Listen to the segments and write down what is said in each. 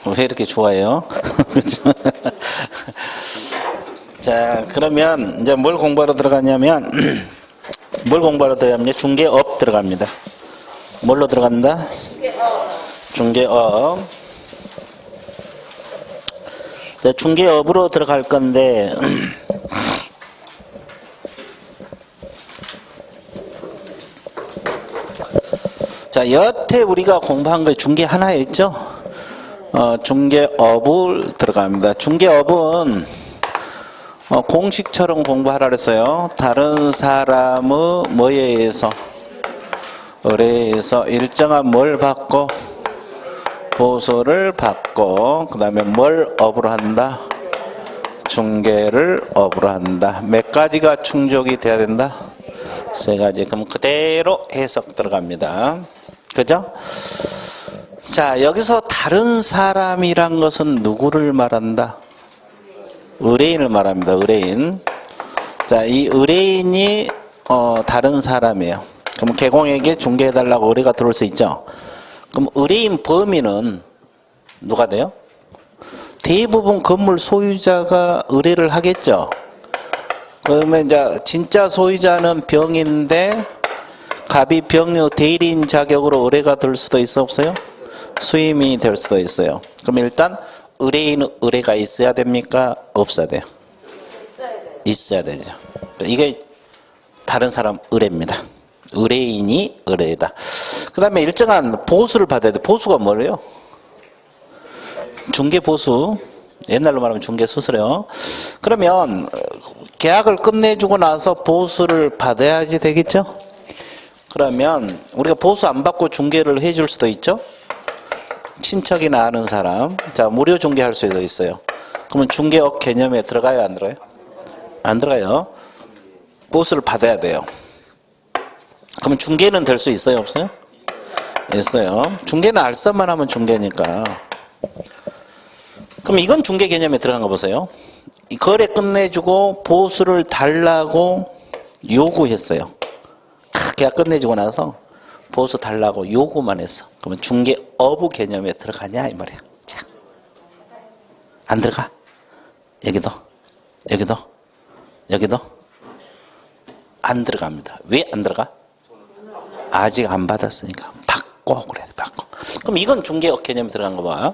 왜 이렇게 좋아해요? 그렇죠? 자, 그러면 이제 뭘 공부하러 들어갔냐면 뭘 공부하러 들어가면 중개업 들어갑니다. 뭘로 들어간다? 중개업. 자, 중개업으로 들어갈 건데 자, 여태 우리가 공부한 거 중개 하나 있죠? 중개업을 들어갑니다. 중개업은 공식처럼 공부하라 그랬어요. 다른 사람의 뭐에 의해서 의뢰해서 일정한 뭘 받고 보수를 받고 그 다음에 뭘 업으로 한다? 중개를 업으로 한다. 몇 가지가 충족이 돼야 된다? 세 가지. 그럼 그대로 해석 들어갑니다. 그죠? 자, 여기서 다른 사람이란 것은 누구를 말한다? 의뢰인을 말합니다. 의뢰인. 자, 이 의뢰인이 다른 사람이에요. 그럼 개공에게 중개해달라고 의뢰가 들어올 수 있죠. 그럼 의뢰인 범위는 누가 돼요? 대부분 건물 소유자가 의뢰를 하겠죠. 그러면 이제 진짜 소유자는 병인데 갑이 병료 대리인 자격으로 의뢰가 될 수도 있어 없어요? 수임이 될 수도 있어요. 그럼 일단 의뢰인 의뢰가 있어야 됩니까? 없어야 돼요? 있어야 되죠. 이게 다른 사람 의뢰입니다. 의뢰인이 의뢰다. 그 다음에 일정한 보수를 받아야 돼. 보수가 뭐래요? 중개보수. 옛날로 말하면 중개수수료. 그러면 계약을 끝내주고 나서 보수를 받아야지 되겠죠? 그러면 우리가 보수 안 받고 중개를 해줄 수도 있죠? 친척이나 아는 사람. 자, 무료 중개할 수도 있어요. 그러면 중개업 개념에 들어가요? 안 들어가요? 안 들어가요. 보수를 받아야 돼요. 그러면 중개는 될 수 있어요? 없어요? 있어요. 중개는 알선만 하면 중개니까. 그럼 이건 중개 개념에 들어간 거 보세요. 거래 끝내주고 보수를 달라고 요구했어요. 계약 끝내주고 나서 보수 달라고 요구만 했어. 그러면 중개업의 개념에 들어가냐 이 말이야. 자, 안 들어가? 여기도 여기도 여기도 안 들어갑니다. 왜 안 들어가? 아직 안 받았으니까 받고 그래. 받고. 그럼 이건 중개업 개념에 들어간 거 봐.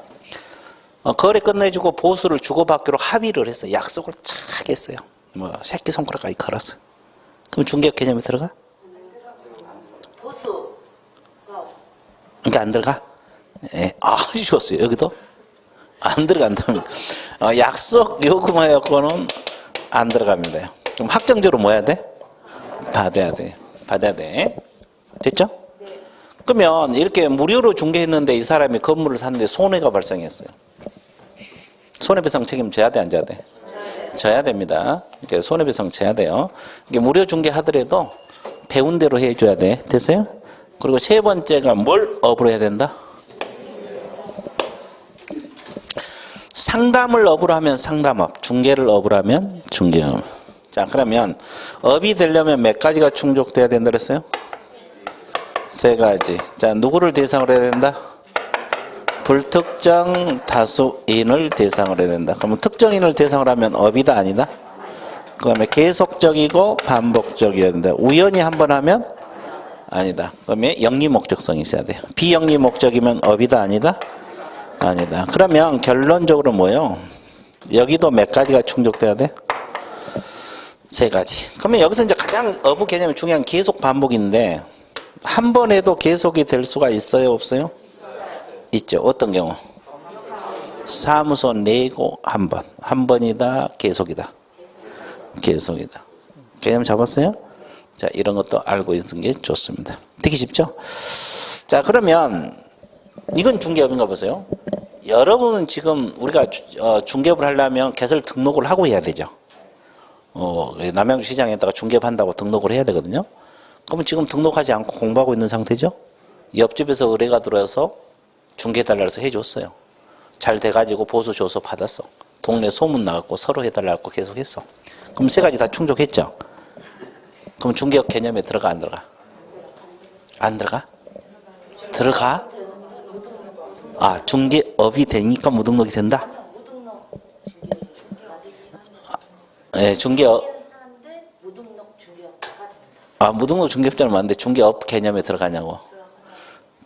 거래 끝내주고 보수를 주고받기로 합의를 했어요. 약속을 착 했어요. 뭐 새끼손가락까지 걸었어요. 그럼 중개업 개념에 들어가? 그러니까 안 들어가? 예, 아주 좋았어요. 여기도 안 들어간다면 약속 요구만 해갖고는 안 들어갑니다. 그럼 확정적으로 뭐 해야 돼? 받아야 돼. 받아야 돼. 됐죠? 그러면 이렇게 무료로 중개했는데 이 사람이 건물을 샀는데 손해가 발생했어요. 손해배상 책임 져야 돼, 안 져야 돼? 져야 됩니다. 그러니까 손해배상 져야 돼요. 이게 무료 중개하더라도 배운 대로 해줘야 돼. 됐어요? 그리고 세 번째가 뭘 업으로 해야 된다? 상담을 업으로 하면 상담업, 중개를 업으로 하면 중개업. 자, 그러면 업이 되려면 몇 가지가 충족돼야 된다 그랬어요? 세 가지. 자, 누구를 대상으로 해야 된다? 불특정 다수인을 대상으로 해야 된다. 그러면 특정인을 대상으로 하면 업이다 아니다? 그 다음에 계속적이고 반복적이어야 된다. 우연히 한 번 하면 아니다. 그러면 영리 목적성이 있어야 돼요. 비영리 목적이면 업이다 아니다? 아니다. 그러면 결론적으로 뭐예요? 여기도 몇 가지가 충족돼야 돼? 세 가지. 그러면 여기서 이제 가장 업의 개념이 중요한 계속 반복인데 한 번 해도 계속이 될 수가 있어요? 없어요? 있죠. 어떤 경우? 사무소 내고 한 번. 한 번이다. 계속이다. 계속이다. 개념 잡았어요? 자, 이런 것도 알고 있는 게 좋습니다. 되게 쉽죠? 자, 그러면 이건 중개업인가 보세요. 여러분은 지금 우리가 중개업을 하려면 개설 등록을 하고 해야 되죠. 남양주 시장에다가 중개업 한다고 등록을 해야 되거든요. 그러면 지금 등록하지 않고 공부하고 있는 상태죠? 옆집에서 의뢰가 들어와서 중개해달라 해서 해줬어요. 잘 돼가지고 보수 줘서 받았어. 동네 소문 나갔고 서로 해달라고 계속 했어. 그럼 세 가지 다 충족했죠? 그럼 중개업 개념에 들어가 안 들어가? 안 들어가? 들어가? 아, 중개업이 되니까 무등록이 된다? 무등록 중개가 되긴 한데. 예, 중개업. 하는데 무등록 중개업자가 된다. 아, 무등록 중개업자는 맞는데 중개업 개념에 들어가냐고.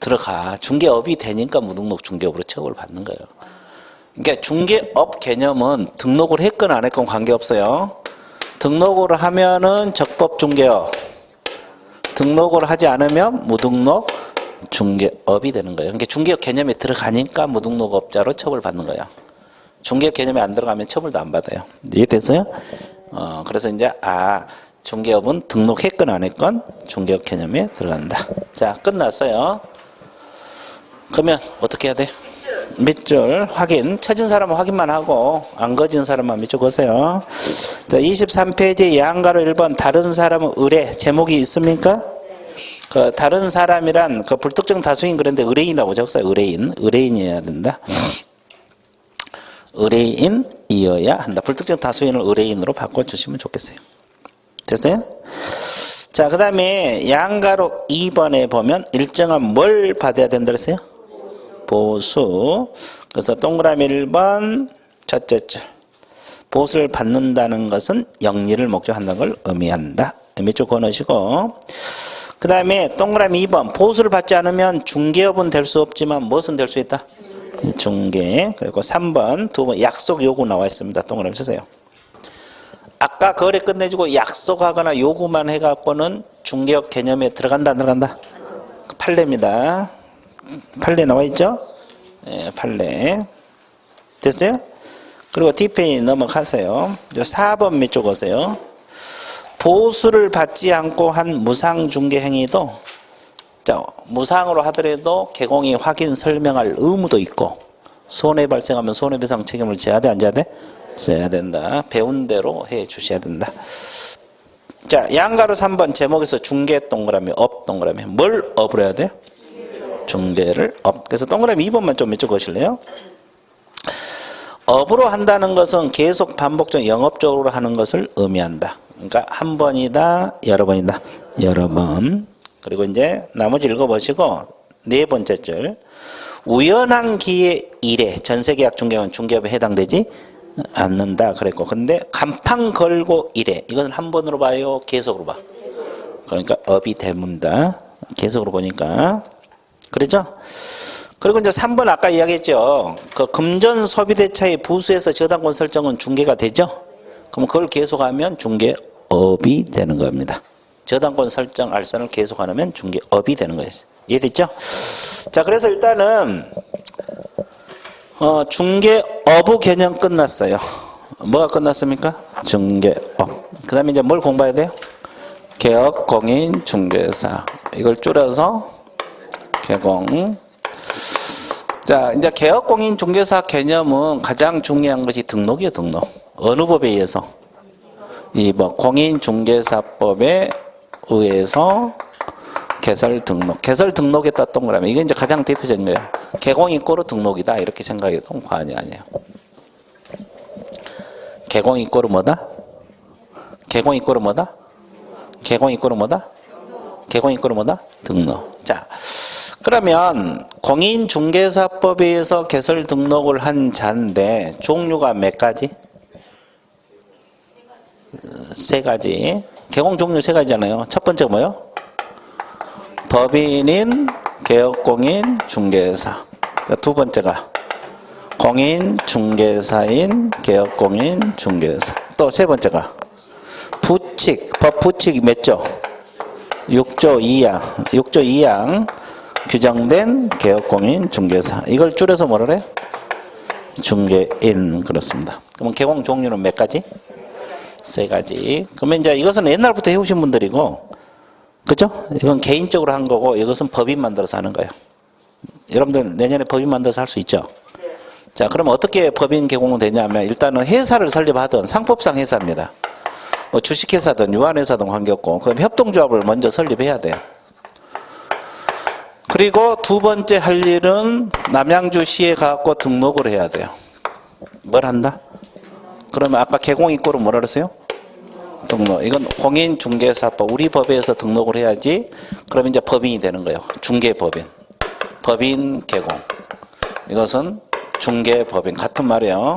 들어가. 중개업이 되니까 무등록 중개업으로 처벌을 받는 거예요. 그러니까 중개업 개념은 등록을 했건 안 했건 관계없어요. 등록을 하면은 적법 중개업. 등록을 하지 않으면 무등록 중개업이 되는 거예요. 그러니까 중개업 개념에 들어가니까 무등록업자로 처벌받는 거예요. 중개업 개념에 안 들어가면 처벌도 안 받아요. 이해됐어요? 그래서 이제 중개업은 등록했건 안 했건 중개업 개념에 들어간다. 자, 끝났어요. 그러면 어떻게 해야 돼? 밑줄 확인. 쳐진 사람은 확인만 하고 안 거진 사람만 밑줄 그으세요. 자, 23페이지 양가로 1번 다른 사람은 의뢰 제목이 있습니까? 그 다른 사람이란 그 불특정 다수인 그런데 의뢰인이라고 적어요. 의뢰인이어야 된다. 의뢰인이어야 한다. 불특정 다수인을 의뢰인으로 바꿔주시면 좋겠어요. 됐어요? 자, 그 다음에 양가로 2번에 보면 일정한 뭘 받아야 된다 그랬어요? 보수. 그래서 동그라미 1번 첫째 줄. 보수를 받는다는 것은 영리를 목적한다는 걸 의미한다. 밑줄 그어놓으시고, 그 다음에 동그라미 2번 보수를 받지 않으면 중개업은 될 수 없지만 무엇은 될 수 있다? 중개. 그리고 3번 두 번 약속 요구 나와 있습니다. 동그라미 주세요. 아까 거래 끝내주고 약속하거나 요구만 해갖고는 중개업 개념에 들어간다 안 들어간다? 판례입니다. 판례 나와 있죠? 네, 판례. 됐어요? 그리고 뒷페이지 넘어가세요. 4번 밑쪽 오세요. 보수를 받지 않고 한 무상 중개 행위도, 자, 무상으로 하더라도 개공이 확인 설명할 의무도 있고, 손해 발생하면 손해배상 책임을 져야 돼, 안 져야 돼? 져야 된다. 배운 대로 해 주셔야 된다. 자, 양가로 3번 제목에서 중개 동그라미, 업 동그라미. 뭘 업으로 해야 돼요? 중개를 업. 그래서 동그라미 2번만 좀 밑줄 그으실래요? 업으로 한다는 것은 계속 반복적 영업적으로 하는 것을 의미한다. 그러니까 한 번이다, 여러 번이다, 여러 번. 그리고 이제 나머지 읽어보시고 네 번째 줄. 우연한 기회 일에 전세계약 중개는 중개업에 해당되지 않는다 그랬고, 근데 간판 걸고 일에 이것은 한 번으로 봐요, 계속으로 봐? 그러니까 업이 되문다. 계속으로 보니까. 그렇죠? 그리고 이제 3번 아까 이야기했죠. 그 금전 소비대차의 부수에서 저당권 설정은 중개가 되죠? 그럼 그걸 계속하면 중개업이 되는 겁니다. 저당권 설정 알선을 계속하면 중개업이 되는 거예요. 이해됐죠? 자, 그래서 일단은 중개업의 개념 끝났어요. 뭐가 끝났습니까? 중개업. 그 다음에 이제 뭘 공부해야 돼요? 개업, 공인, 중개사. 이걸 줄여서 개공. 자, 이제 개업, 공인, 중개사 개념은 가장 중요한 것이 등록이에요, 등록. 어느 법에 의해서? 이 뭐 공인중개사법에 의해서 개설 등록. 개설 등록에 땄던 거라면 이게 이제 가장 대표적인 거예요. 개공인꼬로 등록이다 이렇게 생각해도 과언이 아니에요. 개공인꼬로 뭐다? 개공인꼬로 뭐다? 개공인꼬로 뭐다? 개공인꼬로 뭐다? 등록. 자, 그러면 공인중개사법에 의해서 개설 등록을 한 자인데 종류가 몇 가지? 세 가지. 개공 종류 세 가지잖아요. 첫 번째 뭐요? 법인인, 개업공인, 중개사. 두 번째가 공인, 중개사인, 개업공인, 중개사. 또 세 번째가 부칙, 법 부칙 몇 조? 6조 2항. 6조 2항 규정된 개업공인, 중개사. 이걸 줄여서 뭐라 그래요? 중개인. 그렇습니다. 그러면 개공 종류는 몇 가지? 세 가지. 그러면 이제 이것은 옛날부터 해오신 분들이고, 그죠? 이건 개인적으로 한 거고, 이것은 법인 만들어서 하는 거예요. 여러분들 내년에 법인 만들어서 할 수 있죠? 네. 자, 그럼 어떻게 법인 개공은 되냐면, 일단은 회사를 설립하든 상법상 회사입니다. 뭐 주식회사든 유한회사든 관계없고, 그럼 협동조합을 먼저 설립해야 돼요. 그리고 두 번째 할 일은 남양주시에 가서 등록을 해야 돼요. 뭘 한다? 그러면 아까 개공인꼬로 뭐라 그랬어요? 등록. 이건 공인중개사법 우리 법에서 등록을 해야지. 그러면 이제 법인이 되는 거예요. 중개법인. 법인 개공. 이것은 중개법인 같은 말이에요.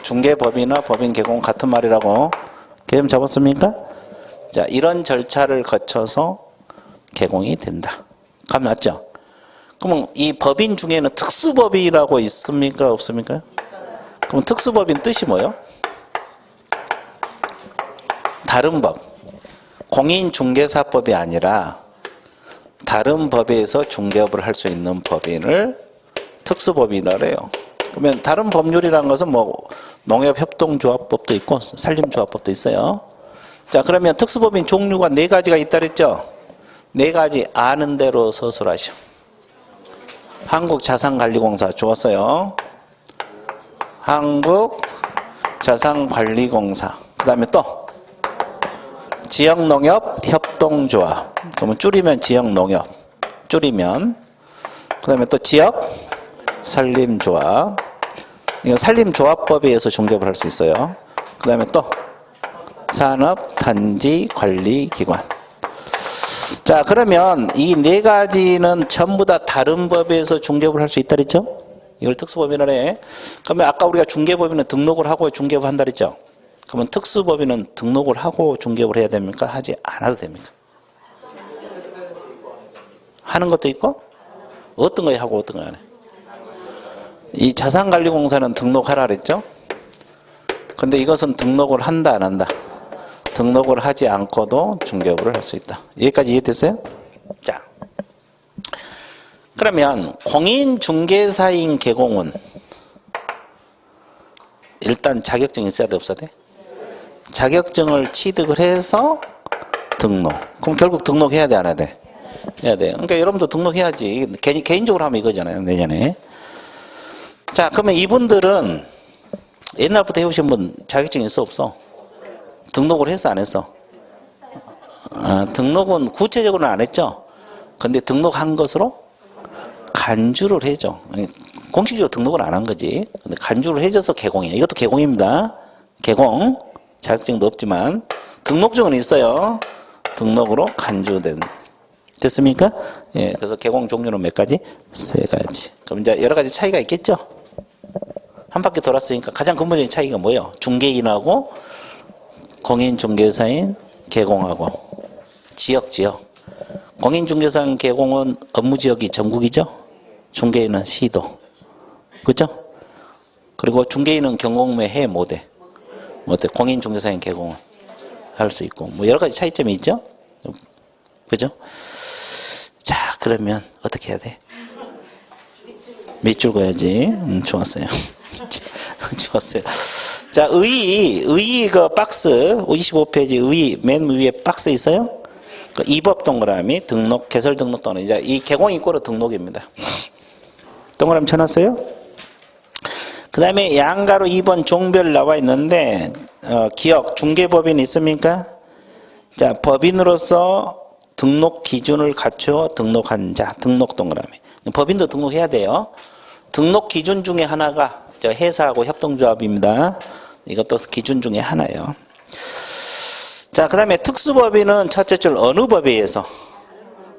중개법인이나 법인 개공 같은 말이라고 개념 잡았습니까? 자, 이런 절차를 거쳐서 개공이 된다. 감 맞죠? 그러면 이 법인 중에는 특수법이라고 있습니까? 없습니까? 그럼 특수법인 뜻이 뭐예요? 다른 법. 공인중개사법이 아니라 다른 법에서 중개업을 할 수 있는 법인을 특수법인이라고 해요. 그러면 다른 법률이라는 것은 뭐 농협협동조합법도 있고 산림조합법도 있어요. 자, 그러면 특수법인 종류가 4가지가 있다 그랬죠? 4가지 아는 대로 서술하시오. 한국자산관리공사 좋았어요. 한국자산관리공사. 그 다음에 또 지역농협협동조합. 그러면 줄이면 지역농협. 줄이면. 그 다음에 또 지역산림조합. 이거 산림조합법에 의해서 중개업을 할 수 있어요. 그 다음에 또 산업단지관리기관. 자, 그러면 이 4가지는 전부 다 다른 법에서 중개업을 할 수 있다 그랬죠? 이걸 특수법인을 해. 그러면 아까 우리가 중개법인은 등록을 하고 중개업을 한다 그랬죠? 그러면 특수법인은 등록을 하고 중개업을 해야 됩니까? 하지 않아도 됩니까? 하는 것도 있고 어떤 거 하고 어떤 거 안 해? 이 자산관리공사는 등록하라 그랬죠? 근데 이것은 등록을 한다 안 한다? 등록을 하지 않고도 중개업을 할 수 있다. 여기까지 이해됐어요? 자, 그러면 공인중개사인 개공은 일단 자격증이 있어야 돼 없어야 돼? 자격증을 취득을 해서 등록. 그럼 결국 등록해야 돼 안 해야 돼? 해야 돼. 그러니까 여러분도 등록해야지. 개인적으로 하면 이거잖아요. 내년에. 자, 그러면 이분들은 옛날부터 해오신 분 자격증 있어 없어? 등록을 했어 안 했어? 등록은 구체적으로는 안 했죠. 근데 등록한 것으로 간주를 해줘. 공식적으로 등록을 안 한 거지. 근데 간주를 해줘서 개공이야. 이것도 개공입니다. 개공. 자격증도 없지만 등록증은 있어요. 등록으로 간주된. 됐습니까? 예, 그래서 개공 종류는 몇 가지? 3가지. 그럼 이제 여러 가지 차이가 있겠죠? 한 바퀴 돌았으니까 가장 근본적인 차이가 뭐예요? 중개인하고 공인중개사인 개공하고 지역. 공인중개사인 개공은 업무지역이 전국이죠? 중개인은 시도. 그죠? 그리고 중개인은 경공매 해 못해. 공인중개사인 개공은 할 수 있고 뭐 여러 가지 차이점이 있죠? 그죠? 자, 그러면 어떻게 해야 돼? 밑줄 그어야지. 좋았어요. 좋았어요. 자, 의의 그 박스 25페이지 의의 맨 위에 박스 있어요? 그 입업 동그라미 등록 개설 등록 동그라미. 이제 이 개공 이꼬르 등록입니다. 동그라미 쳐놨어요? 그 다음에 양가로 2번 종별 나와 있는데 기억 중개법인 있습니까? 자, 법인으로서 등록 기준을 갖추어 등록한 자 등록 동그라미. 법인도 등록해야 돼요. 등록 기준 중에 하나가 저 회사하고 협동조합입니다. 이것도 기준 중에 하나예요. 자, 그 다음에 특수법인은 첫째 줄 어느 법에 의해서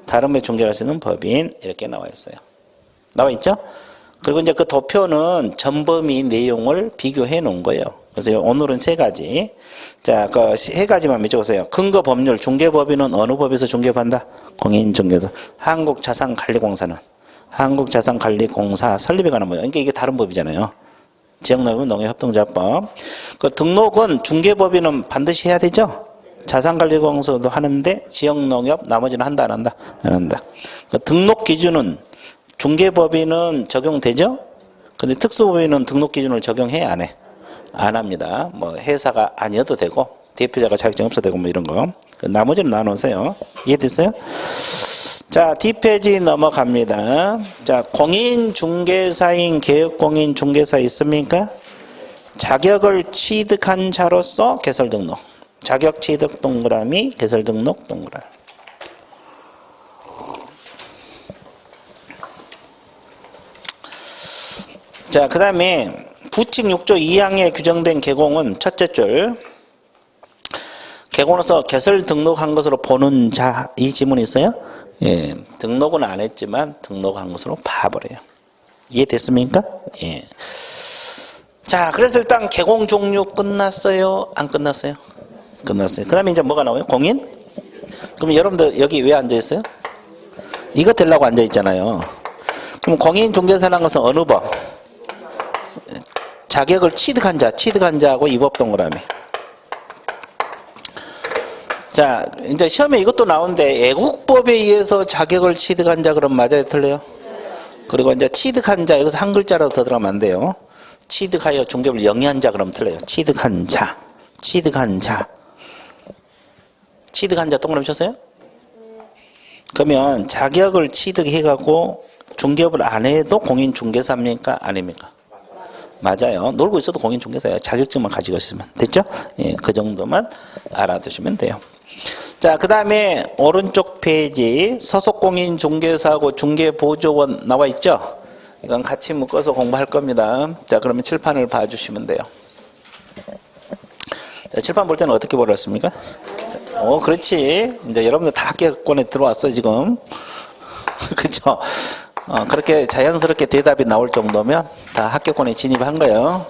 다른 법에 중개할 수 있는 법인 이렇게 나와 있어요. 나와 있죠? 그리고 이제 그 도표는 전범위 내용을 비교해 놓은 거예요. 그래서 오늘은 3가지. 자, 그 3가지만 맺어보세요. 근거 법률 중개법인은 어느 법에서 중개한다? 공인중개사. 한국자산관리공사는 한국자산관리공사 설립에 관한 법이에요. 그러니까 이게 다른 법이잖아요. 지역농협은 농협협동조합법. 그 등록은 중개법인은 반드시 해야 되죠. 자산관리공사도 하는데 지역농협 나머지는 한다 안 한다? 안 한다. 그 등록 기준은 중개법인은 적용되죠? 근데 특수법인은 등록 기준을 적용해 안 해? 안 합니다. 뭐 회사가 아니어도 되고 대표자가 자격증 없어도 되고 뭐 이런 거. 나머지는 나눠주세요. 이해됐어요? 자, 뒷페이지 넘어갑니다. 자, 공인중개사인 개업공인중개사 있습니까? 자격을 취득한 자로서 개설등록. 자격 취득 동그라미, 개설등록 동그라미. 자, 그 다음에 부칙 6조 2항에 규정된 개공은 첫째 줄. 개공으로서 개설 등록한 것으로 보는 자, 이 지문이 있어요? 예, 등록은 안 했지만 등록한 것으로 봐버려요. 이해됐습니까? 예. 자, 그래서 일단 개공 종류 끝났어요? 안 끝났어요? 끝났어요. 그 다음에 이제 뭐가 나와요? 공인? 그럼 여러분들 여기 왜 앉아있어요? 이거 되려고 앉아있잖아요. 그럼 공인중개사라는 것은 어느 법? 자격을 취득한 자하고 이 법 동그라미. 자, 이제 시험에 이것도 나오는데 애국법에 의해서 자격을 취득한 자 그럼 맞아요? 틀려요? 그리고 이제 취득한 자, 여기서 한 글자라도 더 들어가면 안 돼요. 취득하여 중개업을 영위한 자 그럼 틀려요. 취득한 자. 취득한 자 동그라미 쳤어요? 그러면 자격을 취득해가고 중개업을 안 해도 공인중개사입니까? 아닙니까? 맞아요. 놀고 있어도 공인중개사예요. 자격증만 가지고 있으면. 됐죠? 예, 그 정도만 알아두시면 돼요. 자, 그 다음에 오른쪽 페이지 소속공인중개사하고 중개보조원 나와 있죠? 이건 같이 묶어서 공부할 겁니다. 자, 그러면 칠판을 봐주시면 돼요. 자, 칠판 볼 때는 어떻게 보셨습니까? 그렇지. 이제 여러분들 다 학교권에 들어왔어, 지금. 그죠? 그렇게 자연스럽게 대답이 나올 정도면 다 학교권에 진입한 거예요.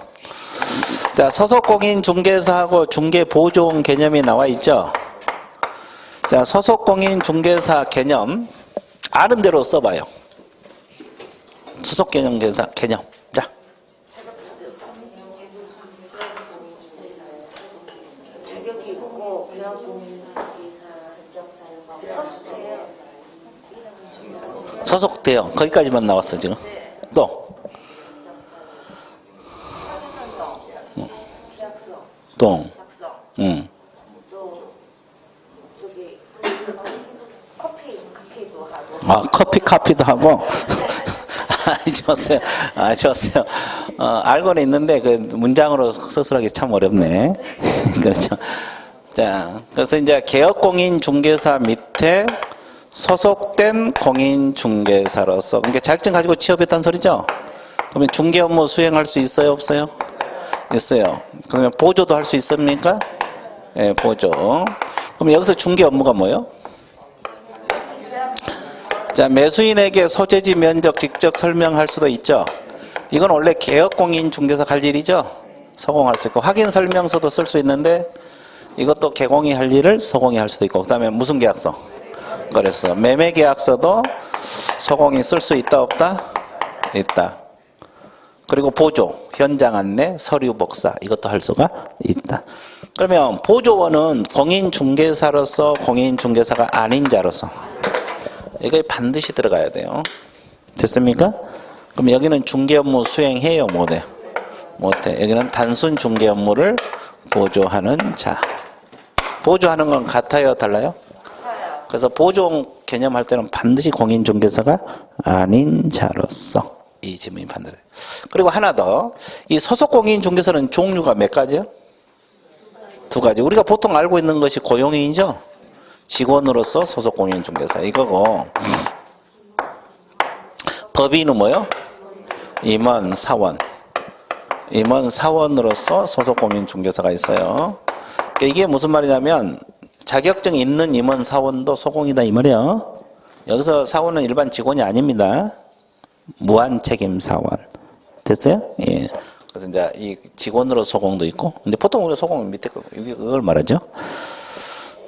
자, 소속공인중개사하고 중개보조원 개념이 나와 있죠? 자, 소속공인중개사 개념 아는 대로 써봐요. 소속공인중개사 개념. 자, 자격이 있고 소속돼요. 거기까지만 나왔어 지금. 또 또 또 저기 커피도 하고 카피도 하고. 좋았어요. 좋았어요. 알고는 있는데 그 문장으로 서술하기 참 어렵네. 그렇죠. 자, 그래서 이제 개업공인중개사 밑에 소속된 공인중개사로서, 그러니까 자격증 가지고 취업했다는 소리죠. 그러면 중개 업무 수행할 수 있어요, 없어요? 있어요. 그러면 보조도 할 수 있습니까? 예, 보조. 그럼 여기서 중개 업무가 뭐예요? 자, 매수인에게 소재지 면적 직접 설명할 수도 있죠. 이건 원래 개업공인중개사 갈 일이죠. 소공할 수 있고, 확인 설명서도 쓸 수 있는데 이것도 개공이 할 일을 소공이 할 수도 있고, 그 다음에 무슨 계약서? 그래서 매매 계약서도 소공이 쓸 수 있다, 없다? 있다. 그리고 보조, 현장 안내, 서류 복사, 이것도 할 수가 있다. 그러면 보조원은 공인중개사로서 공인중개사가 아닌 자로서, 이게 반드시 들어가야 돼요. 됐습니까? 그럼 여기는 중개 업무 수행해요, 못해요? 못해. 여기는 단순 중개 업무를 보조하는 자. 보조하는 건 같아요, 달라요? 그래서 보조 개념할 때는 반드시 공인중개사가 아닌 자로서, 이 지문이 반드시. 그리고 하나 더, 이 소속공인중개사는 종류가 몇 가지요? 두 가지. 우리가 보통 알고 있는 것이 고용인이죠. 직원으로서 소속공인중개사 이거고, 법인은 뭐요? 임원, 사원. 임원, 사원으로서 소속공인중개사가 있어요. 그러니까 이게 무슨 말이냐면 자격증 있는 임원, 사원도 소공이다 이 말이에요. 여기서 사원은 일반 직원이 아닙니다. 무한책임 사원. 됐어요? 예. 그래서 이제 이 직원으로 소공도 있고, 근데 보통 우리가 소공 밑에 거, 이걸 말하죠.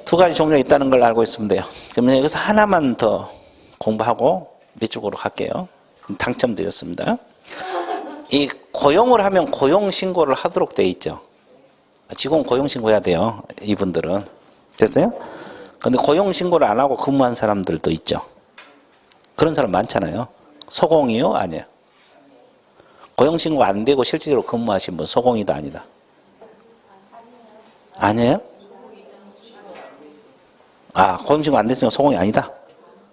두 가지 종류가 있다는 걸 알고 있으면 돼요. 그러면 여기서 하나만 더 공부하고 밑쪽으로 갈게요. 당첨되었습니다. 이 고용을 하면 고용신고를 하도록 돼 있죠. 직원 고용신고해야 돼요. 이분들은. 됐어요? 근데 고용신고를 안 하고 근무한 사람들도 있죠. 그런 사람 많잖아요. 소공이요? 아니에요? 고용신고 안 되고 실질적으로 근무하신 분 소공이다 아니다? 아니에요? 고용신고 안 됐으니까 소공이 아니다?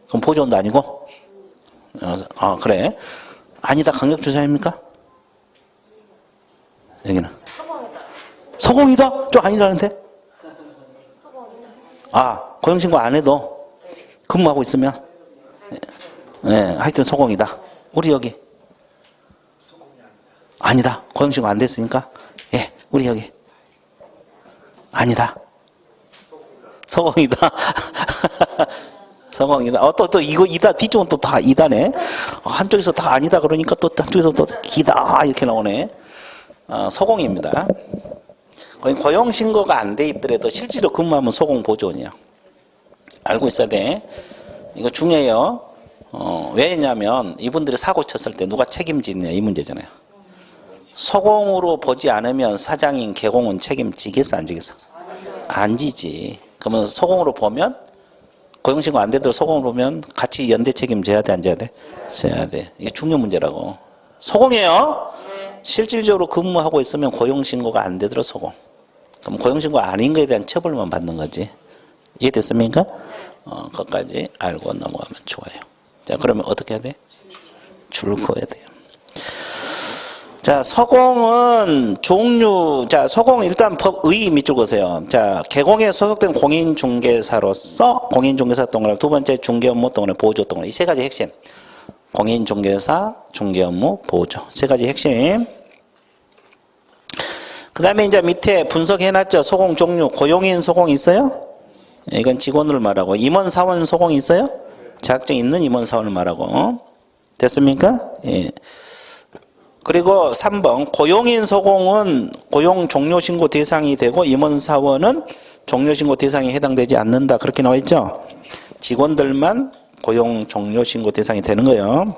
그럼 보조원도 아니고? 그래. 아니다. 강력주사입니까? 여기는. 소공이다? 좀 아니라는데? 고용신고 안 해도 근무하고 있으면? 네, 하여튼 소공이다. 우리 여기. 아니다. 고용신고 안 됐으니까? 예, 우리 여기. 아니다. 소공이다. 서공이다. 또 이거 이다. 뒤쪽은 또 다 이다네. 한쪽에서 다 아니다 그러니까 또 한쪽에서 또 기다 이렇게 나오네. 서공입니다. 고용신고가 안 돼 있더라도 실제로 근무하면 소공 보존이야. 알고 있어야 돼. 이거 중요해요. 왜냐면 이분들이 사고 쳤을 때 누가 책임지느냐 이 문제잖아요. 소공으로 보지 않으면 사장인 개공은 책임지겠어 안 지겠어? 안 지지. 그러면 소공으로 보면 고용신고 안 되도록 소공으로 보면 같이 연대 책임져야 돼 안 져야 돼? 져야 돼. 이게 중요한 문제라고. 소공이에요. 실질적으로 근무하고 있으면 고용신고가 안 되도록 소공. 그럼 고용신고 아닌 거에 대한 처벌만 받는 거지. 이해됐습니까? 그것까지 알고 넘어가면 좋아요. 자, 그러면 어떻게 해야 돼? 줄 그어야 돼요. 자, 서공은 종류, 자, 서공 일단 법의 밑줄 그으세요. 자, 개공에 소속된 공인중개사로서 공인중개사 동그라미, 두 번째 중개업무 동그라미, 보조 동그라미. 이 세 가지 핵심. 공인중개사, 중개업무, 보조. 세 가지 핵심. 그 다음에 이제 밑에 분석해놨죠. 소공 종류. 고용인 소공 있어요? 이건 직원을 말하고. 임원 사원 소공 있어요? 자격증 있는 임원 사원을 말하고. 됐습니까? 예. 그리고 3번. 고용인 소공은 고용 종료신고 대상이 되고 임원 사원은 종료신고 대상에 해당되지 않는다. 그렇게 나와 있죠? 직원들만 고용 종료신고 대상이 되는 거예요.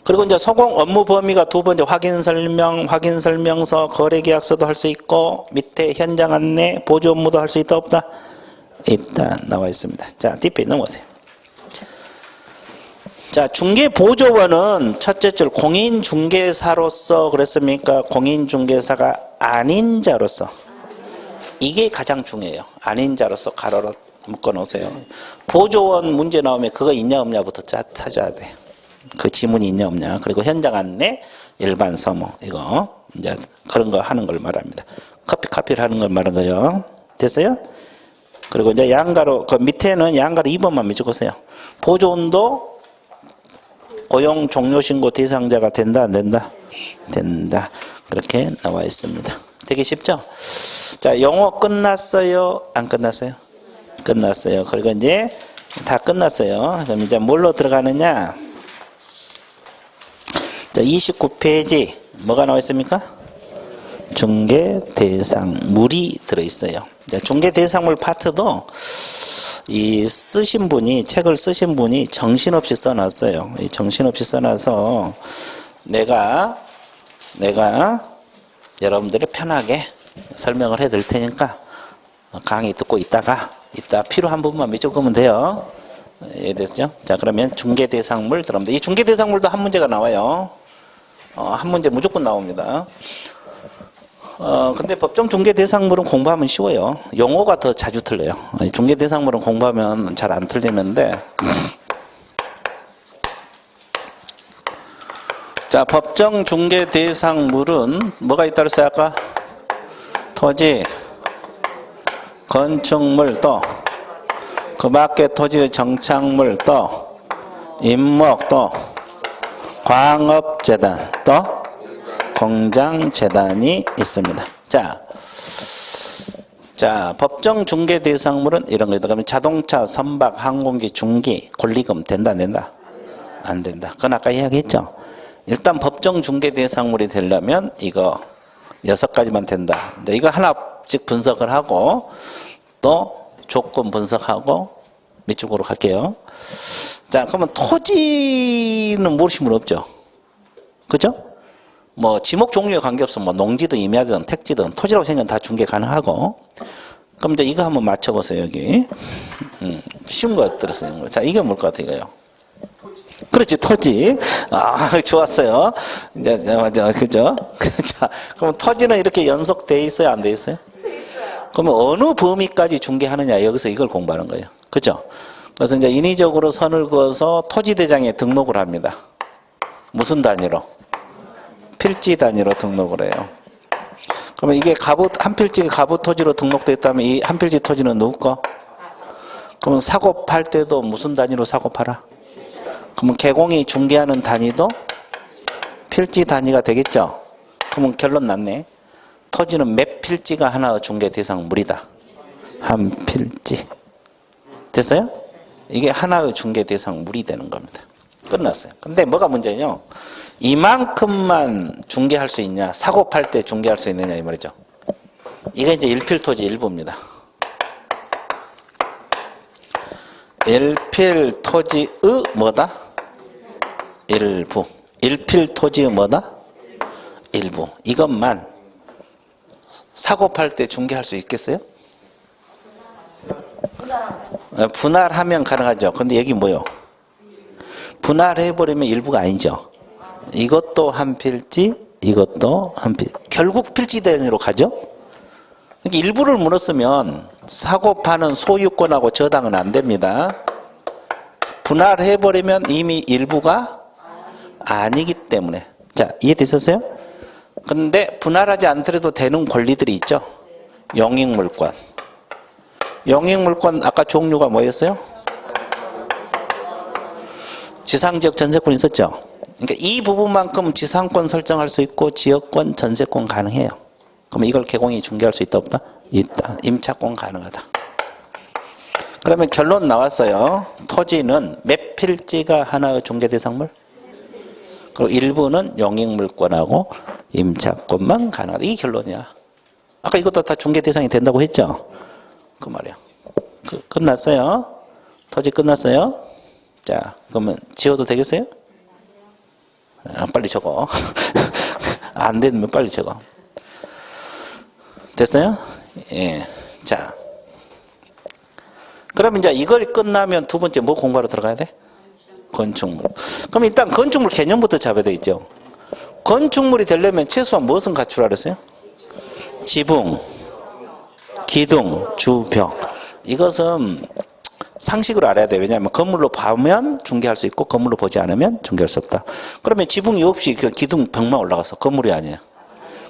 그리고 이제 소공 업무 범위가 두 번째 확인 설명, 확인 설명서, 거래 계약서도 할 수 있고 밑에 현장 안내, 보조 업무도 할 수 있다 없다? 있다 나와 있습니다. 자, 뒷페이지 넘어가세요. 자, 중개보조원은 첫째 줄 공인중개사로서 그랬습니까? 공인중개사가 아닌 자로서. 이게 가장 중요해요. 아닌 자로서 가로로 묶어놓으세요. 보조원 문제 나오면 그거 있냐 없냐부터 찾아야 돼. 그 지문이 있냐 없냐. 그리고 현장 안내, 일반 서무 이거 이제 그런 거 하는 걸 말합니다. 카피를 하는 걸 말한 거예요. 됐어요? 그리고 이제 양가로 그 밑에는 양가로 2번만 밑줄거세요. 보조원도 고용 종료 신고 대상자가 된다 안 된다? 된다. 그렇게 나와 있습니다. 되게 쉽죠? 자, 영어 끝났어요? 안 끝났어요? 끝났어요. 그리고 이제 다 끝났어요. 그럼 이제 뭘로 들어가느냐? 자, 29페이지 뭐가 나와 있습니까? 중개 대상물이 들어 있어요. 중개 대상물 파트도 이 쓰신 분이 책을 쓰신 분이 정신없이 써놨어요. 이 정신없이 써놔서 내가 여러분들이 편하게 설명을 해드릴 테니까 강의 듣고 있다가 이따 필요한 부분만 밑줄 그으면 돼요. 이해됐죠? 자, 그러면 중개 대상물 들어갑니다. 이 중개 대상물도 한 문제가 나와요. 한 문제 무조건 나옵니다. 근데 법정 중개 대상물은 공부하면 쉬워요. 용어가 더 자주 틀려요. 중개 대상물은 공부하면 잘 안 틀리는데. 자, 법정 중개 대상물은 뭐가 있다고 했어요, 아까? 토지, 건축물 또, 그 밖에 토지의 정착물 또, 임목 또, 광업재단 또, 공장재단이 있습니다. 자, 법정 중개 대상물은 이런 거다. 그러면 자동차, 선박, 항공기, 중기, 권리금 된다 안 된다? 안 된다. 그건 아까 이야기했죠. 일단 법정 중개 대상물이 되려면 이거 6가지만 된다. 근데 이거 하나씩 분석을 하고 또 조건 분석하고 밑쪽으로 갈게요. 자, 그러면 토지는 모르시면 없죠. 그죠? 뭐 지목 종류에 관계없어. 뭐 농지든 임야든 택지든 토지라고 생각하면 다 중개 가능하고. 그럼 이제 이거 한번 맞춰보세요. 여기 쉬운 거 들었어요. 자, 이게 뭘 것 같아요? 이거요. 그렇지, 토지. 아, 좋았어요. 이제 맞아, 그죠? 자, 그럼 토지는 이렇게 연속돼 있어요, 안 돼 있어요? 그러면 어느 범위까지 중개하느냐, 여기서 이걸 공부하는 거예요. 그죠? 그래서 이제 인위적으로 선을 그어서 토지대장에 등록을 합니다. 무슨 단위로? 필지 단위로 등록을 해요. 그러면 이게 한 필지가 가부 토지로 등록되어 있다면 이 한 필지 토지는 누구 거? 그러면 사고 팔 때도 무슨 단위로 사고 팔아? 그러면 개공이 중개하는 단위도 필지 단위가 되겠죠? 그러면 결론 났네. 토지는 몇 필지가 하나 중개 대상물이다. 한 필지. 됐어요? 이게 하나의 중개 대상물이 되는 겁니다. 끝났어요. 근데 뭐가 문제냐? 이만큼만 중개할 수 있냐? 사고 팔 때 중개할 수 있느냐 이 말이죠. 이게 이제 일필토지 일부입니다. 일필토지의 뭐다? 일부. 일필토지의 뭐다? 일부. 이것만 사고 팔 때 중개할 수 있겠어요? 분할하면 가능하죠. 근데 여기 뭐요? 분할해버리면 일부가 아니죠. 이것도 한 필지, 이것도 한 필지. 결국 필지 단위로 가죠? 그러니까 일부를 물었으면 사고 파는 소유권하고 저당은 안 됩니다. 분할해버리면 이미 일부가 아니기 때문에. 자, 이해되셨어요? 근데 분할하지 않더라도 되는 권리들이 있죠. 영익물권. 영익물권 아까 종류가 뭐였어요? 지상지역 전세권 있었죠. 그러니까 이 부분만큼 지상권 설정할 수 있고 지역권 전세권 가능해요. 그럼 이걸 개공이 중개할 수 있다 없다? 있다. 임차권 가능하다. 그러면 결론 나왔어요. 토지는 몇 필지가 하나의 중개 대상물? 그리고 일부는 영익물권하고 임차권만 가능하다. 이 결론이야. 아까 이것도 다 중개 대상이 된다고 했죠? 그 말이야. 끝났어요. 토지 끝났어요. 자, 그러면 지워도 되겠어요? 빨리 적어. 안 되면 빨리 적어. 됐어요? 예. 자. 그럼 이제 이걸 끝나면 두 번째 뭐 공부하러 들어가야 돼? 건축물. 그럼 일단 건축물 개념부터 잡아야 되겠죠. 건축물이 되려면 최소한 무엇은 갖추라 그랬어요? 지붕, 기둥, 주벽. 이것은 상식으로 알아야 돼요. 왜냐하면 건물로 보면 중개할 수 있고 건물로 보지 않으면 중개할 수 없다. 그러면 지붕이 없이 그 기둥 벽만 올라가서 건물이 아니에요.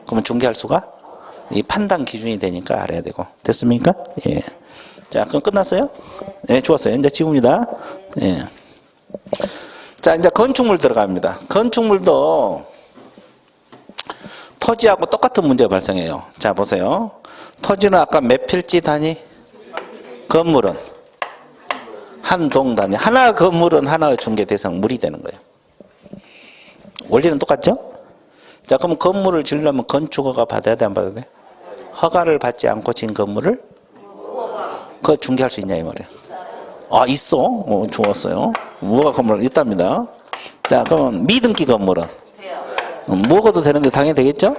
그러면 중개할 수가 이 판단 기준이 되니까 알아야 되고. 됐습니까? 예. 자, 그럼 끝났어요? 예, 좋았어요. 이제 지웁니다. 예. 자, 이제 건축물 들어갑니다. 건축물도 토지하고 똑같은 문제가 발생해요. 자, 보세요. 토지는 아까 몇 필지 단위? 건물은 한 동 단위. 하나 건물은 하나의 중개 대상물이 되는 거예요. 원리는 똑같죠? 자, 그럼 건물을 지으려면 건축허가 받아야 돼, 안 받아야 돼? 허가를 받지 않고 지은 건물을 그거 중개할 수 있냐 이 말이에요. 아, 있어? 좋았어요. 무허가 건물은 있답니다. 자, 그러면 미등기 건물은 무허가도 되는데 당연히 되겠죠?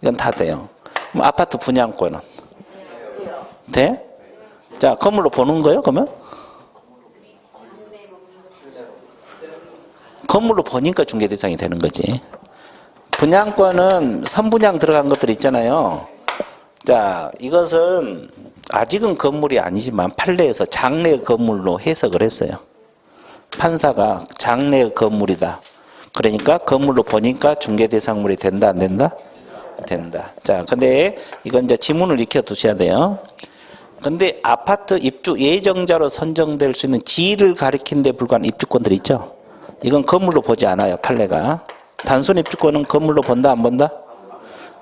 이건 다 돼요. 그럼 아파트 분양권은 돼? 자, 건물로 보는 거예요, 그러면? 건물로 보니까 중개 대상이 되는 거지. 분양권은 선분양 들어간 것들 있잖아요. 자, 이것은 아직은 건물이 아니지만 판례에서 장래 건물로 해석을 했어요. 판사가 장래 건물이다. 그러니까 건물로 보니까 중개 대상물이 된다, 안 된다? 된다. 자, 근데 이건 이제 지문을 익혀 두셔야 돼요. 근데 아파트 입주 예정자로 선정될 수 있는 지위를 가리킨 데 불과한 입주권들 있죠? 이건 건물로 보지 않아요, 판례가. 단순 입주권은 건물로 본다, 안 본다?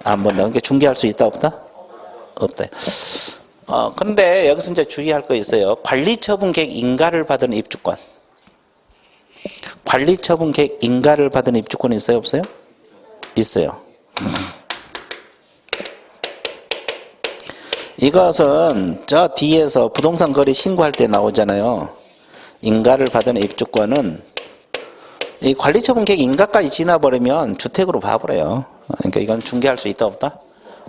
안 본다. 그러니까 중개할 수 있다, 없다? 없다. 근데 여기서 이제 주의할 거 있어요. 관리처분 계획 인가를 받은 입주권. 관리처분 계획 인가를 받은 입주권 있어요, 없어요? 있어요. 이것은 저 뒤에서 부동산 거래 신고할 때 나오잖아요. 인가를 받은 입주권은 이 관리처분 계획 인가까지 지나버리면 주택으로 봐버려요. 그러니까 이건 중개할 수 있다, 없다?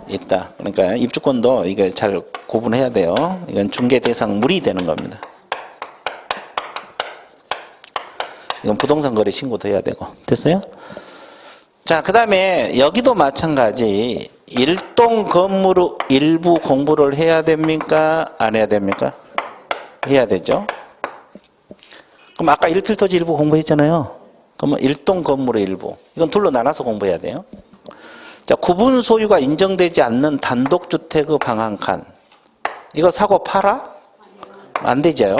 있다. 그러니까 입주권도 이거 잘 구분해야 돼요. 이건 중개 대상물이 되는 겁니다. 이건 부동산 거래 신고도 해야 되고. 됐어요? 자, 그 다음에 여기도 마찬가지. 일동 건물의 일부 공부를 해야 됩니까? 안 해야 됩니까? 해야 되죠. 그럼 아까 일필토지 일부 공부했잖아요. 그러면 일동 건물의 일부. 이건 둘로 나눠서 공부해야 돼요. 자, 구분 소유가 인정되지 않는 단독주택의 방 한 칸. 이거 사고 팔아? 안 되죠.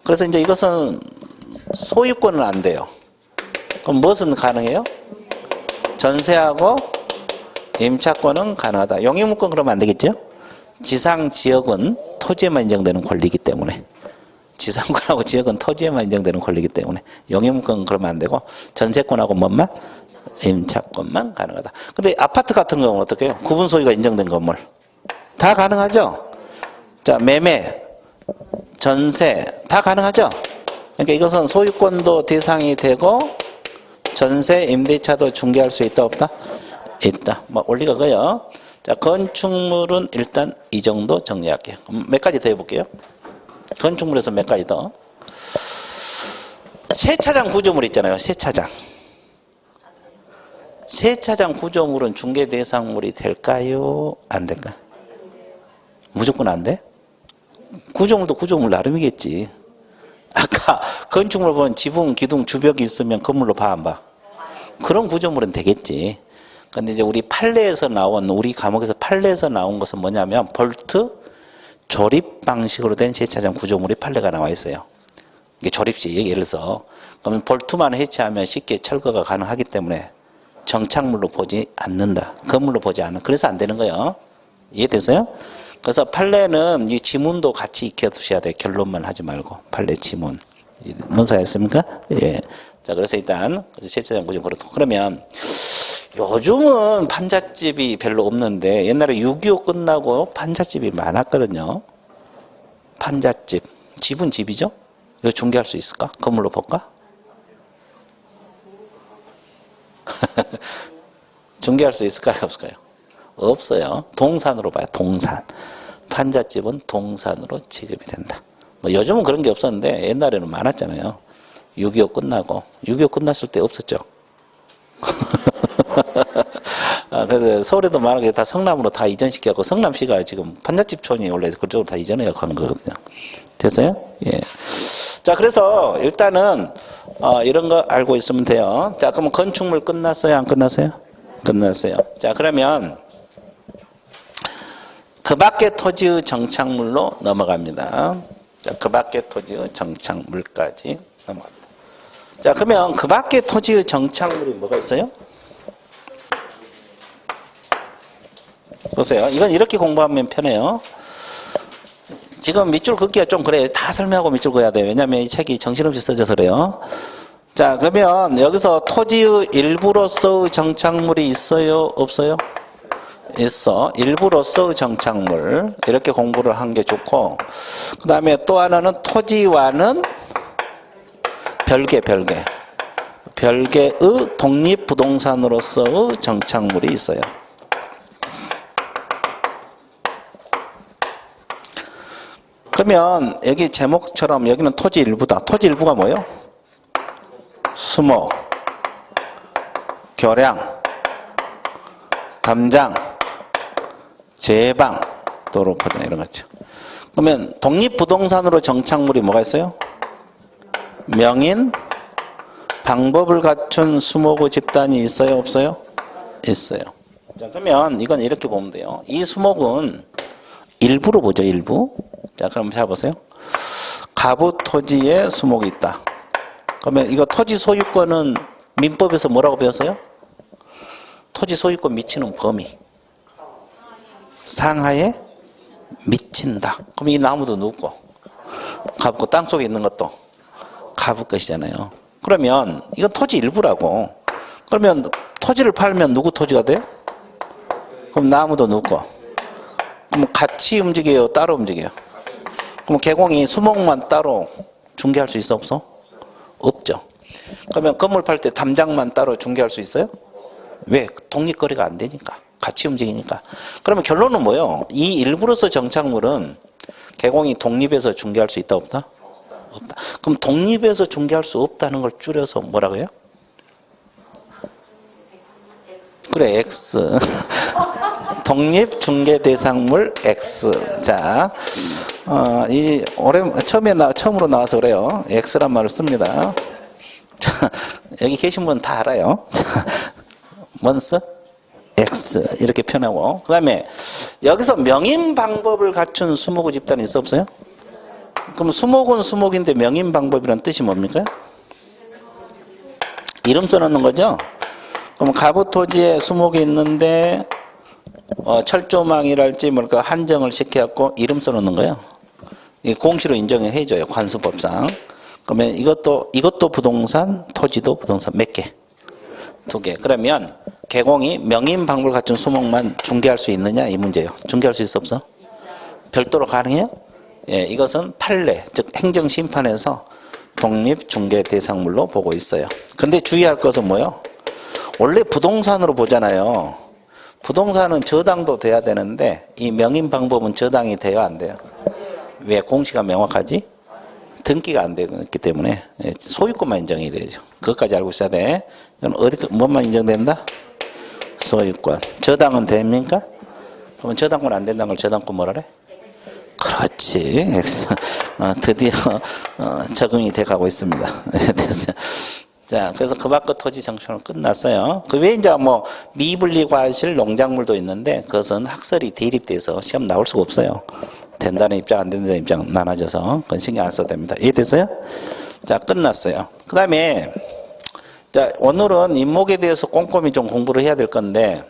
그래서 이제 이것은 소유권은 안 돼요. 그럼 무엇은 가능해요? 전세하고 임차권은 가능하다. 영유무권 그러면 안 되겠죠? 지상 지역은 토지에만 인정되는 권리이기 때문에. 지상권하고 지역은 토지에만 인정되는 권리이기 때문에 용의문권 그러면 안 되고 전세권하고 뭔만? 임차권만 가능하다. 근데 아파트 같은 경우는 어떻게 해요? 구분 소유가 인정된 건물. 다 가능하죠? 자, 매매, 전세 다 가능하죠? 그러니까 이것은 소유권도 대상이 되고 전세, 임대차도 중개할 수 있다 없다? 있다. 뭐 원리가 그요. 자, 건축물은 일단 이 정도 정리할게요. 몇 가지 더 해볼게요. 건축물에서 몇 가지 더. 세차장 구조물 있잖아요. 세차장. 세차장 구조물은 중개 대상물이 될까요? 안 될까요? 무조건 안 돼? 구조물도 구조물 나름이겠지. 아까 건축물 보면 지붕, 기둥, 주벽이 있으면 건물로 봐, 안 봐? 그런 구조물은 되겠지. 근데 이제 우리 판례에서 나온, 우리 과목에서 판례에서 나온 것은 뭐냐면 볼트 조립 방식으로 된 세차장 구조물이 판례가 나와 있어요. 이게 조립식, 예를 들어서. 그러면 볼트만 해체하면 쉽게 철거가 가능하기 때문에 정착물로 보지 않는다. 건물로 보지 않는. 그래서 안 되는 거예요. 이해됐어요? 그래서 판례는 이 지문도 같이 익혀두셔야 돼요. 결론만 하지 말고. 판례 지문. 뭔 소리였습니까? 예. 자, 그래서 일단 세차장 구조 그렇고. 그러면 요즘은 판잣집이 별로 없는데 옛날에 6.25 끝나고 판잣집이 많았거든요. 판잣집. 집은 집이죠? 이거 중개할 수 있을까? 건물로 볼까? 중개할 수 있을까요? 없을까요? 없어요. 동산으로 봐요. 동산. 판잣집은 동산으로 지급이 된다. 뭐 요즘은 그런 게 없었는데 옛날에는 많았잖아요. 6.25 끝나고. 6.25 끝났을 때 없었죠. 그래서 서울에도 많은 다 성남으로 다 이전시켰고 성남시가 지금 판잣집촌이 원래 그쪽으로 다 이전해요. 간 거거든요. 됐어요? 예. 자, 그래서 일단은 이런 거 알고 있으면 돼요. 자, 그러면 건축물 끝났어요? 안 끝났어요? 끝났어요. 자, 그러면 그 밖의 토지의 정착물로 넘어갑니다. 자, 그 밖의 토지의 정착물까지 넘어갑니다. 자, 그러면 그 밖의 토지의 정착물이 뭐가 있어요? 보세요. 이건 이렇게 공부하면 편해요. 지금 밑줄 긋기가 좀 그래. 다 설명하고 밑줄 그어야 돼요. 왜냐하면 이 책이 정신없이 써져서 그래요. 자, 그러면 여기서 토지의 일부로서의 정착물이 있어요? 없어요? 있어. 일부로서의 정착물. 이렇게 공부를 한 게 좋고, 그 다음에 또 하나는 토지와는 별개의 독립부동산으로서의 정착물이 있어요. 그러면 여기 제목처럼 여기는 토지 일부다. 토지 일부가 뭐예요? 수목, 교량, 담장, 제방, 도로포장 이런 거죠. 그러면 독립부동산으로 정착물이 뭐가 있어요? 명인, 방법을 갖춘 수목의 집단이 있어요? 없어요? 있어요. 자, 그러면 이건 이렇게 보면 돼요. 이 수목은 일부로 보죠, 일부. 자, 그럼 잘 보세요. 가부 토지에 수목이 있다. 그러면 이거 토지 소유권은 민법에서 뭐라고 배웠어요? 토지 소유권 미치는 범위. 상하에 미친다. 그럼 이 나무도 누구 거? 가부 거. 땅속에 있는 것도 가부 것이잖아요. 그러면 이건 토지 일부라고. 그러면 토지를 팔면 누구 토지가 돼? 그럼 나무도 누구 거? 그럼 같이 움직여요? 따로 움직여요? 그럼 개공이 수목만 따로 중개할 수 있어? 없어? 없죠. 그러면 건물 팔 때 담장만 따로 중개할 수 있어요? 왜? 독립거래가 안 되니까. 같이 움직이니까. 그러면 결론은 뭐예요? 이 일부로서 정착물은 개공이 독립해서 중개할 수 있다 없다? 없다. 그럼 독립해서 중개할 수 없다는 걸 줄여서 뭐라고 해요? 그래, X. 독립 중개 대상물 X. 자, 처음으로 나와서 그래요. X란 말을 씁니다. 여기 계신 분 다 알아요. 뭔 써? X. 이렇게 표현하고. 그 다음에 여기서 명인 방법을 갖춘 수목의 집단이 있어 없어요? 그럼 수목은 수목인데 명인 방법이란 뜻이 뭡니까? 이름 써놓는 거죠? 그럼 가부토지에 수목이 있는데 철조망이랄지 뭘까 한정을 시켜갖고 이름 써놓는 거예요. 이 공시로 인정해줘요. 관수법상. 그러면 이것도 부동산, 토지도 부동산 몇 개? 2개. 그러면 개공이 명인 방법을 갖춘 수목만 중개할 수 있느냐 이 문제예요. 중개할 수 있어 없어? 별도로 가능해요? 예, 이것은 판례, 즉 행정심판에서 독립중개 대상물로 보고 있어요. 근데 주의할 것은 뭐예요? 원래 부동산으로 보잖아요. 부동산은 저당도 돼야 되는데 이 명인 방법은 저당이 돼요, 안 돼요? 왜? 공시가 명확하지? 등기가 안 되기 때문에 소유권만 인정이 되죠. 그것까지 알고 있어야 돼. 이건 뭐만 인정된다? 소유권. 저당은 됩니까? 그러면 저당권 안 된다는 걸 저당권 뭐라 그래? 그렇지. 드디어 적응이 돼가고 있습니다. 자, 그래서 그 밖의 토지 정tion은 끝났어요. 그 외에 이제 뭐 미분리 과실 농작물도 있는데 그것은 학설이 대립돼서 시험 나올 수가 없어요. 된다는 입장, 안 된다는 입장 나눠져서 그건 신경 안 써도 됩니다. 이해됐어요? 자, 끝났어요. 그 다음에 자, 오늘은 인목에 대해서 꼼꼼히 좀 공부를 해야 될 건데